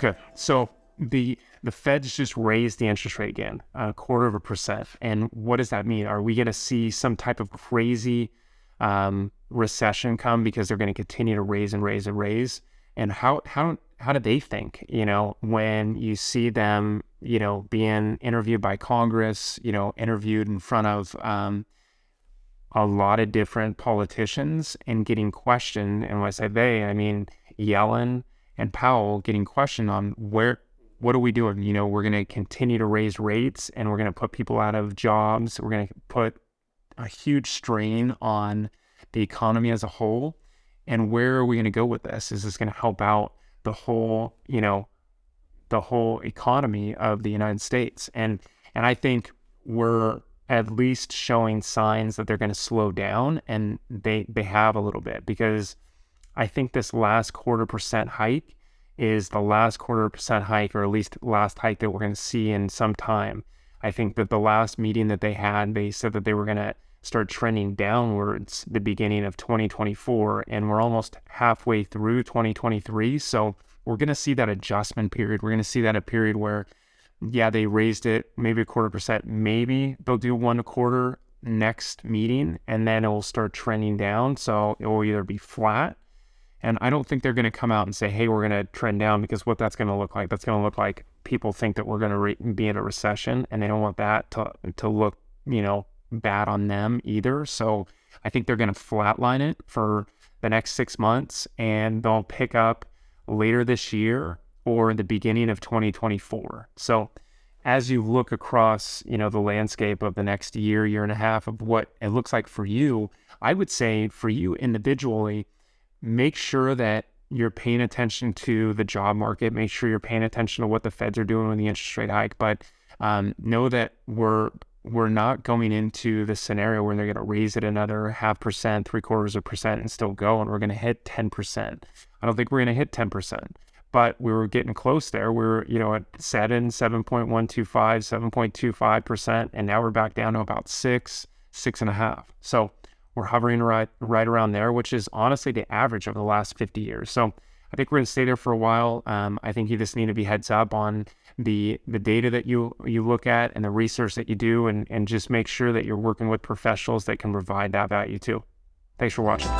Okay, so the Fed's just raised the interest rate again, 0.25%. And what does that mean? Are we going to see some type of crazy recession come because they're going to continue to raise and raise and raise? And how do they think? When you see them, being interviewed by Congress, interviewed in front of a lot of different politicians and getting questioned. And when I say they, I mean Yellen and Powell getting questioned on what are we doing? We're going to continue to raise rates and we're going to put people out of jobs. We're going to put a huge strain on the economy as a whole. And where are we going to go with this? Is this going to help out the whole economy of the United States? And I think we're at least showing signs that they're going to slow down, and they have a little bit, because I think this last 0.25% hike is the last 0.25% hike, or at least last hike that we're going to see in some time. I think that the last meeting that they had, they said that they were going to start trending downwards the beginning of 2024, and we're almost halfway through 2023. So we're going to see that adjustment period. We're going to see that a period where, yeah, they raised it maybe 0.25%. Maybe they'll do 1.25 next meeting, and then it will start trending down. So it will either be flat, and I don't think they're going to come out and say, hey, we're going to trend down, because what that's going to look like, that's going to look like people think that we're going to be in a recession, and they don't want that to look, bad on them either. So I think they're going to flatline it for the next 6 months, and they'll pick up later this year or the beginning of 2024. So as you look across, the landscape of the next year and a half of what it looks like for you, I would say for you individually, make sure that you're paying attention to the job market. Make sure you're paying attention to what the Feds are doing with the interest rate hike. But know that we're not going into the scenario where they're going to raise it another 0.5%, 0.75%, and still go, and we're going to hit 10%. I don't think we're going to hit 10%. But we were getting close there. We were, at 7.125, 7.25%, and now we're back down to about 6.5. So we're hovering right around there, which is honestly the average of the last 50 years. So I think we're going to stay there for a while. I think you just need to be heads up on the data that you look at and the research that you do, and just make sure that you're working with professionals that can provide that value too. Thanks for watching.